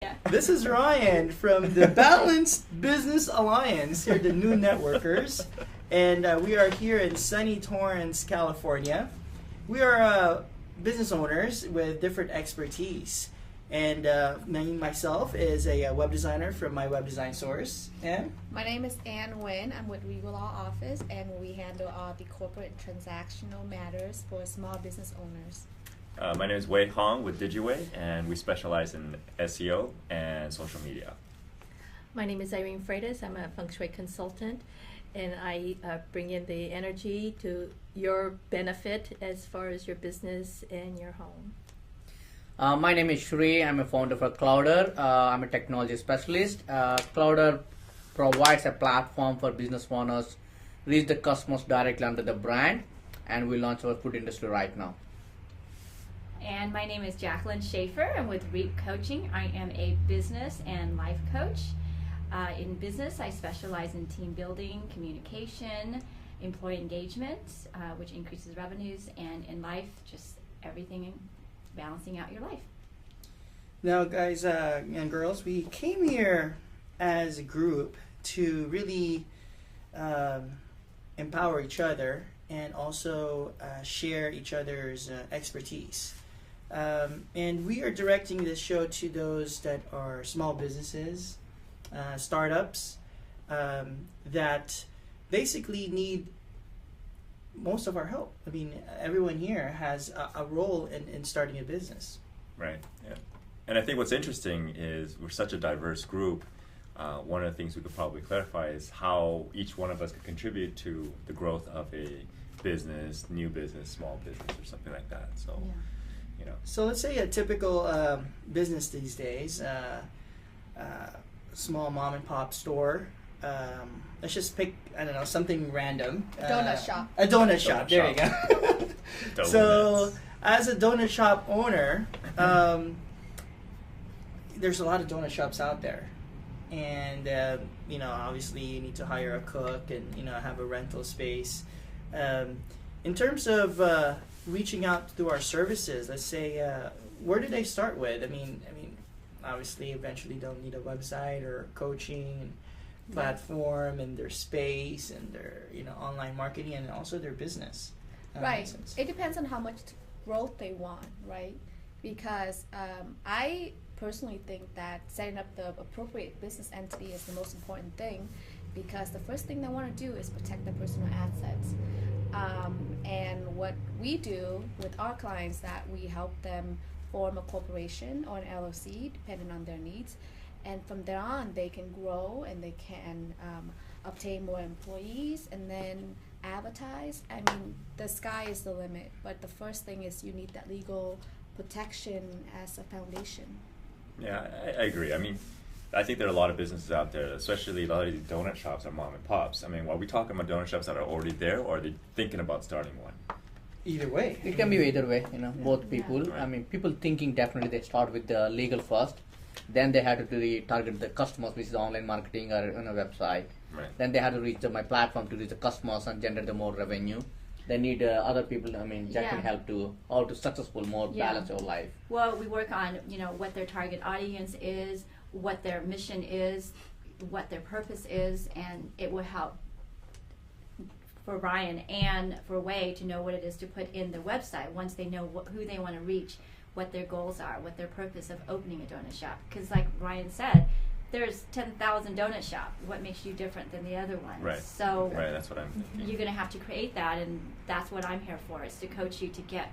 Yeah. This is Ryan from the Balanced Business Alliance, here, the new networkers. And we are here in sunny Torrance, California. We are business owners with different expertise. And myself is a web designer from my web design source. And My name is Ann Nguyen. I'm with Regal Law Office, and we handle all the corporate and transactional matters for small business owners. My name is Wei Hong with DigiWay, and we specialize in SEO and social media. My name is Irene Freitas. I'm a feng shui consultant, and I bring in the energy to your benefit as far as your business and your home. My name is Shri. I'm a founder for Clouder. I'm a technology specialist. Clouder provides a platform for business owners reach the customers directly under the brand, and we launch our food industry right now. And my name is Jacqueline Schaefer. I'm with REAP Coaching. I am a business and life coach. In business, I specialize in team building, communication, employee engagement, which increases revenues, and in life, just everything balancing out your life. now, guys and girls, we came here as a group to really empower each other and also share each other's expertise. And we are directing this show to those that are small businesses, startups, that basically need most of our help. I mean, everyone here has a role in starting a business. Right, yeah. And I think what's interesting is we're such a diverse group. One of the things we could probably clarify is how each one of us could contribute to the growth of a business, new business, small business, or something like that. So, you know. So let's say a typical business these days, small mom and pop store. Let's just pick, I don't know, something random. Donut shop. A donut shop. There you go. So, as a donut shop owner, there's a lot of donut shops out there, and obviously you need to hire a cook and have a rental space. In terms of reaching out through our services, let's say, where do they start with? I mean, obviously, eventually they'll need a website or coaching platform and their space and their online marketing and also their business. Right. It depends on how much growth they want, right? Because I personally think that setting up the appropriate business entity is the most important thing, because the first thing they want to do is protect their personal assets. And what we do with our clients, that we help them form a corporation or an LLC depending on their needs, and from there on they can grow and they can obtain more employees and then advertise. I mean, the sky is the limit, but the first thing is you need that legal protection as a foundation. Yeah, I agree. I mean, I think there are a lot of businesses out there, especially a lot of these donut shops are mom and pops. I mean, are we talking about donut shops that are already there, or are they thinking about starting one? Either way. It can be either way, both people. Yeah. I mean, people thinking definitely they start with the legal first, then they have to really target the customers, which is online marketing or on a website. Right. Then they have to reach my platform to reach the customers and generate the more revenue. They need other people. I mean, that can help to how to successful more balance your life. Well, we work on what their target audience is, what their mission is, what their purpose is, and it will help for Ryan and for Wei to know what it is to put in their website once they know who they want to reach, what their goals are, what their purpose of opening a donut shop. Because like Ryan said, there's 10,000 donut shops. What makes you different than the other ones? Right. So Right, that's what I'm thinking. you're going to have to create that, and that's what I'm here for, is to coach you to get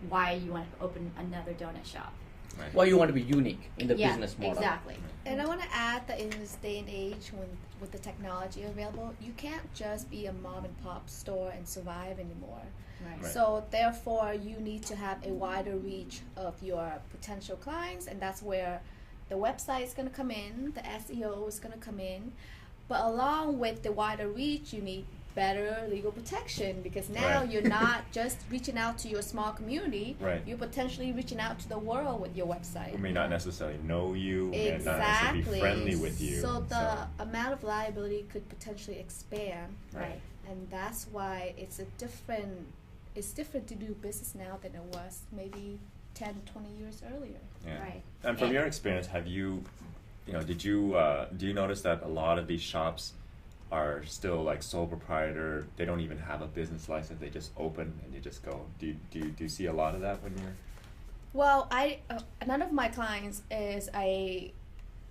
why you want to open another donut shop. Right. Why you want to be unique in the business model. Exactly. And I want to add that in this day and age, when with the technology available, you can't just be a mom and pop store and survive anymore. Right. Right. So therefore, you need to have a wider reach of your potential clients, and that's where the website is going to come in, the SEO is going to come in. But along with the wider reach, you need better legal protection, because now Right. you're not just reaching out to your small community, Right. you're potentially reaching out to the world with your website. We may not necessarily know you, may not necessarily Exactly. be friendly with you. So the amount of liability could potentially expand, Right. and that's why it's different to do business now than it was maybe 10, 20 years earlier. Yeah. Right. And from And- your experience, have you, did you do you notice that a lot of these shops are still like sole proprietor? They don't even have a business license. They just open and you just go. Do you see a lot of that when you're? Well, none of my clients is a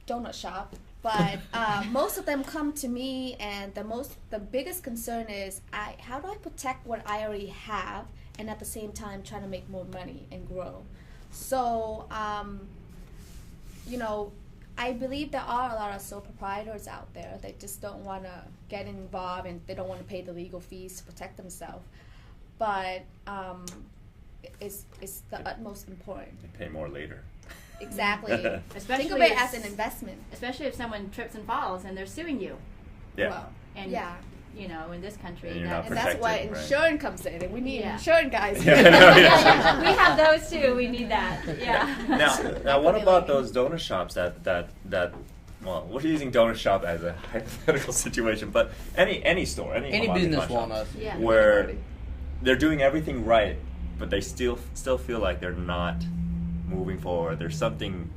donut shop, but most of them come to me, and the biggest concern is how do I protect what I already have, and at the same time trying to make more money and grow. So, I believe there are a lot of sole proprietors out there. They just don't want to get involved, and they don't want to pay the legal fees to protect themselves. But it's the utmost important. They pay more later. Exactly. Especially Think of it if- as an investment. Especially if someone trips and falls and they're suing you. Yeah. Well, And yeah. in this country, And you're not And that's why protected, right. insurance comes in, and we need Yeah. insurance guys. Yeah, I know, yeah. we have those too. We need that. Yeah. Now what about those donut shops that well, we're using donut shop as a hypothetical situation, but any store, any Any mom and business pop shop, owners. Yeah. where they're doing everything right, but they still feel like they're not moving forward. There's something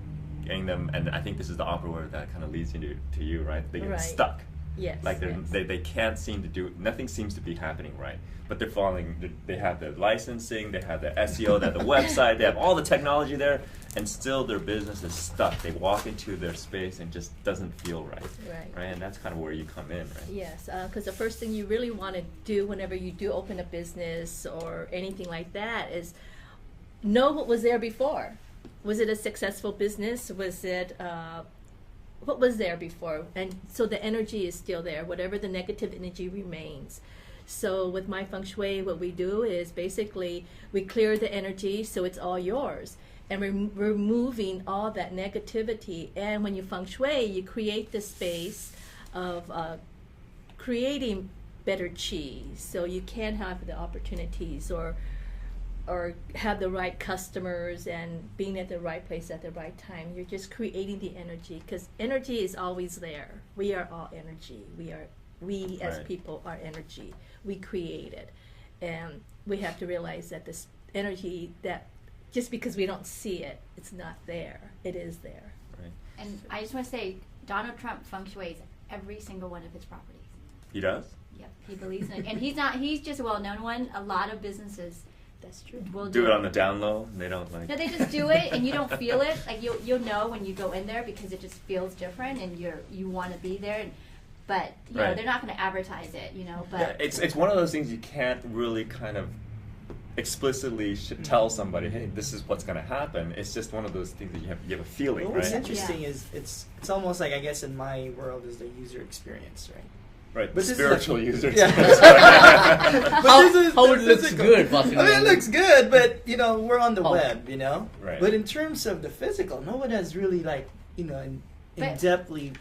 getting them, and I think this is the opera word that kind of leads you to you, right? They get Right. stuck. Yes. Like yes. they can't seem to do, nothing seems to be happening right. But they're falling, they have the licensing, they have the SEO, they have the website, they have all the technology there, and still their business is stuck. They walk into their space and just doesn't feel right. Right. And that's kind of where you come in, right? Yes, because the first thing you really want to do whenever you do open a business or anything like that is know what was there before. Was it a successful business? Was it what was there before? And so the energy is still there. Whatever the negative energy remains. So with my feng shui, what we do is basically we clear the energy so it's all yours. And we're removing all that negativity. And when you feng shui, you create the space of creating better chi. So you can have the opportunities or have the right customers and being at the right place at the right time. You're just creating the energy, because energy is always there. We are all energy. We as Right. people are energy. We create it. And we have to realize that this energy, that just because we don't see it, it's not there. It is there. Right. And I just want to say, Donald Trump feng shuis every single one of his properties. He does? Yep, he believes in it. And he's just a well-known one. A lot of businesses That's true. will Do it on the down low, and they don't like. No, they just do it, and you don't feel it. Like you'll know when you go in there because it just feels different, and you want to be there. But Right. they're not going to advertise it, But Yeah, it's one of those things you can't really kind of explicitly should tell somebody, hey, this is what's going to happen. It's just one of those things that you have a feeling, Well, what's right? interesting is it's almost like, I guess in my world, is the user experience, right? Right, But this is spiritual like- users. Yeah. But How- this is how the it looks physical. good, I possibly. mean, it looks good, but we're on the Oh. web, Right. But in terms of the physical, no one has really in But- depthly,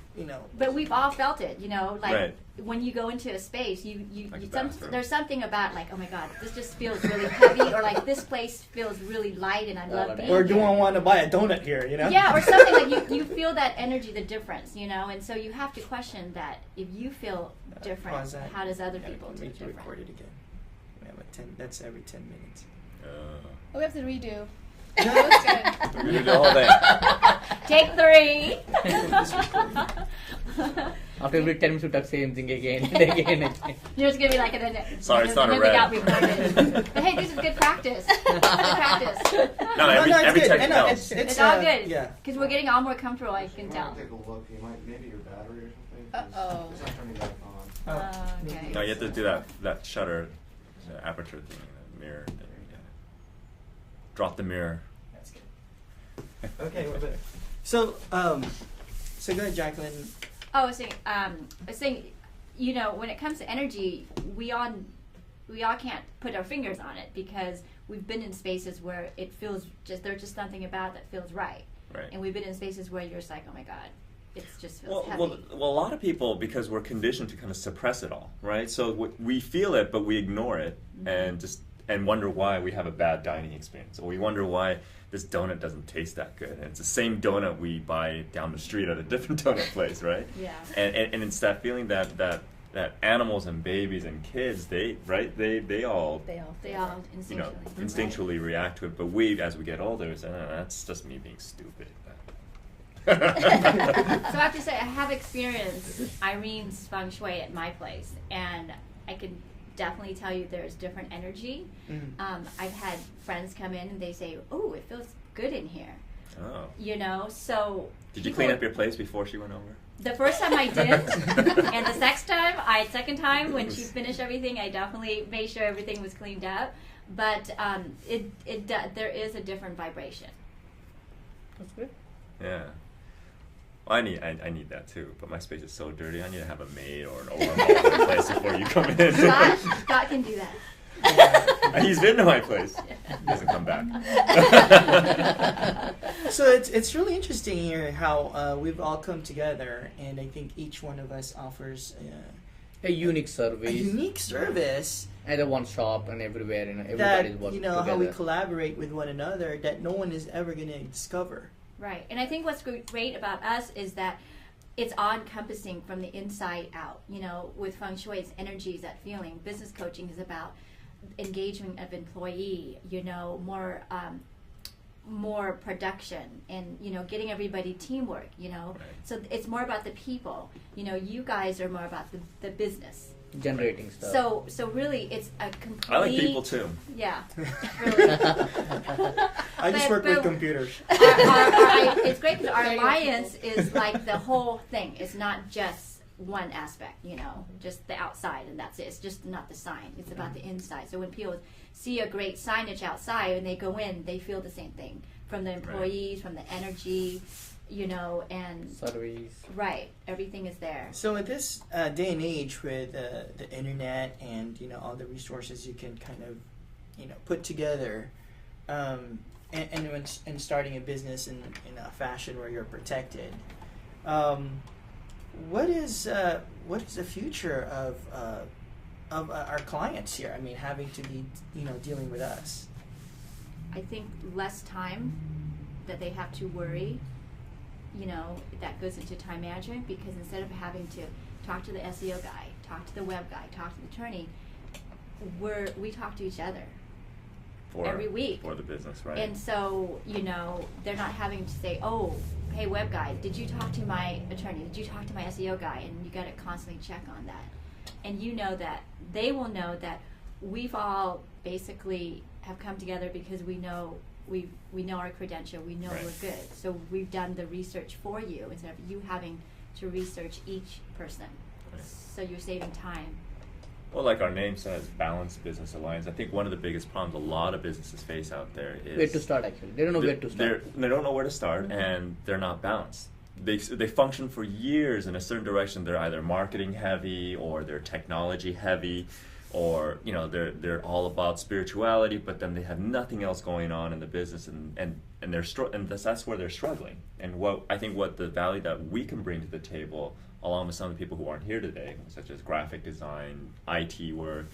But we've all felt it, like Right. when you go into a space, Like a bathroom. there's something about like, oh my God, this just feels really heavy, or like this place feels really light, and I love being or do here. I want to buy a donut here, Yeah, or something like you feel that energy, the difference, and so you have to question that if you feel different, pause that. how does other Yeah, people we do need to different? record it again. We have that's every 10 minutes. We have to redo. We're gonna do the whole thing. Take 3. After every 10 minutes, you talk same thing again and again and again. You're just gonna be like, Sorry, it's not a another red. got recorded. But hey, this is good practice. Good practice. No, every it's every good. tech I know, helps. It's all good. Yeah. Because we're getting all more comfortable, I can You tell. might take a look. Maybe your battery or something. 'cause Uh-oh. It's not turning back on. Okay. No, you have to do that shutter, the aperture thing, the mirror thing. Yeah. Drop the mirror. That's good. Okay, we're better. So go ahead, Jacqueline. Oh, I was saying, when it comes to energy, we all can't put our fingers on it because we've been in spaces where it feels there's just something about it that feels right. Right. And we've been in spaces where you're just like, oh my God, it just feels heavy. Well, a lot of people, because we're conditioned to kind of suppress it all, right? So we feel it, but we ignore it, and wonder why we have a bad dining experience, or we wonder why this donut doesn't taste that good. And it's the same donut we buy down the street at a different donut place, right? Yeah. And it's that feeling that that animals and babies and kids, they all They all you know instinctually. instinctually react to it. But we, as we get older, say, that's just me being stupid. So I have to say, I have experienced Irene's feng shui at my place, and I can definitely tell you there's different energy. I've had friends come in and they say, "Oh, it feels good in here." Oh. You know, so. Did you clean up your place before she went over? The first time I did, and the second time when she finished everything, I definitely made sure everything was cleaned up. But there is a different vibration. That's good. Yeah. Well, I need that too, but my space is so dirty. I need to have a maid or an overhaul of the place before you come in. Scott can do that. He's been to my place. He doesn't come back. So it's really interesting here how we've all come together, and I think each one of us offers A unique service. a unique service At a one shop and everywhere, that everybody's working how together. we collaborate with one another that no one is ever going to discover. Right, and I think what's great about us is that it's all-encompassing from the inside out. You know, with feng shui, it's energies, that feeling. Business coaching is about engagement of employee. You know, more production, and getting everybody teamwork. You know, Right. so it's more about the people. You know, you guys are more about the business. Generating stuff. So really, it's a complete. I like people too. Yeah, really. I just work with computers. It's great because our alliance is like the whole thing. It's not just one aspect, just the outside and that's it. It's just not the sign. It's about the inside. So when people see a great signage outside and they go in, they feel the same thing from the employees, from the energy, and Service. right, everything is there. So at this day and age with the internet and all the resources you can kind of put together, and starting a business in a fashion where you're protected, what is the future of our clients here? I mean, having to be dealing with us. I think less time that they have to worry, that goes into time management, because instead of having to talk to the SEO guy, talk to the web guy, talk to the attorney, we talk to each other every week For the business, right? And so, they're not having to say, "Oh, hey, web guy, did you talk to my attorney? Did you talk to my SEO guy?" And you got to constantly check on that. And that they will know that we've all basically have come together because we know our credential, we know Right. we're good. So we've done the research for you instead of you having to research each person. Right. So you're saving time. Well, like our name says, Balanced Business Alliance. I think one of the biggest problems a lot of businesses face out there is Where to start, actually. They don't know where to start. They don't know where to start, and they're not balanced. They function for years in a certain direction. They're either marketing heavy, or they're technology heavy, or they're all about spirituality, but then they have nothing else going on in the business, and that's where they're struggling. And what the value that we can bring to the table, along with some of the people who aren't here today, such as graphic design, IT work,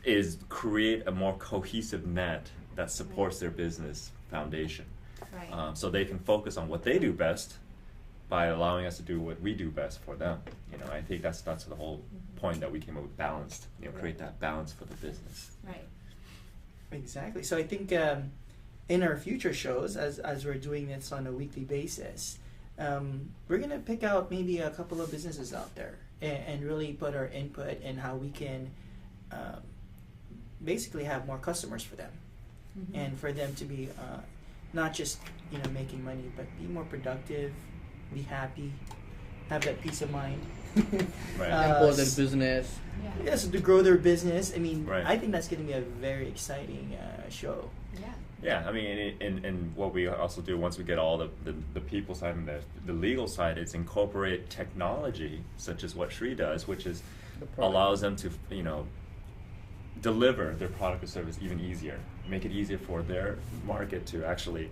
is create a more cohesive net that supports their business foundation. Right. So they can focus on what they do best by allowing us to do what we do best for them. I think that's the whole point that we came up with balanced. Create that balance for the business. Right. Exactly. So I think in our future shows, as we're doing this on a weekly basis, we're going to pick out maybe a couple of businesses out there and really put our input in how we can basically have more customers for them, and for them to be not just making money, but be more productive, be happy, have that peace of mind. Right. And for their business. Yeah. Yes, to grow their business. I mean, Right. I think that's going to be a very exciting show. Yeah. Yeah, I mean, and what we also do once we get all the people side and the legal side is incorporate technology, such as what Shri does, which is allows them to deliver their product or service even easier, make it easier for their market to actually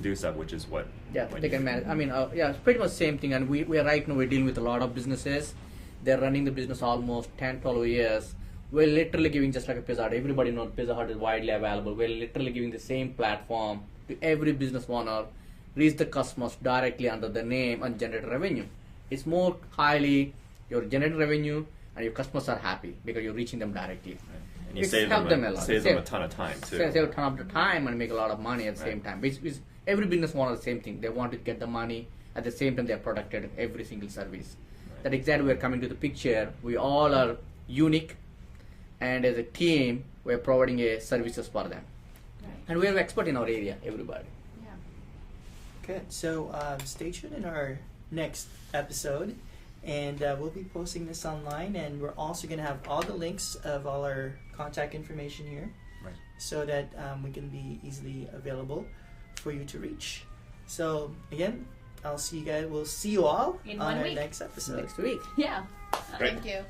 do stuff, which is what They can manage. I mean, it's pretty much the same thing. And we are right now we're dealing with a lot of businesses. They're running the business almost 10, 12 years. We're literally giving just like a Pizza Hut. Everybody knows Pizza Hut is widely available. We're literally giving the same platform to every business owner, reach the customers directly under the name and generate revenue. It's more highly You're generating revenue, and your customers are happy because you're reaching them directly. And you It's save helped them, them a lot. saves them a ton of time too. Save a ton of the time and make a lot of money at the Right. same time. Which every business wants the same thing. They want to get the money at the same time they're protected every single service. Right. That exactly we're coming to the picture. We all are unique, and as a team, we're providing a services for them. Right. And we're expert in our area, everybody. Yeah. Good. So stay tuned in our next episode, and we'll be posting this online, and we're also going to have all the links of all our contact information here, Right. so that we can be easily available for you to reach. So again, I'll see you guys. We'll see you all In on 1 our week. next episode. Next week. Yeah. Great. Thank you.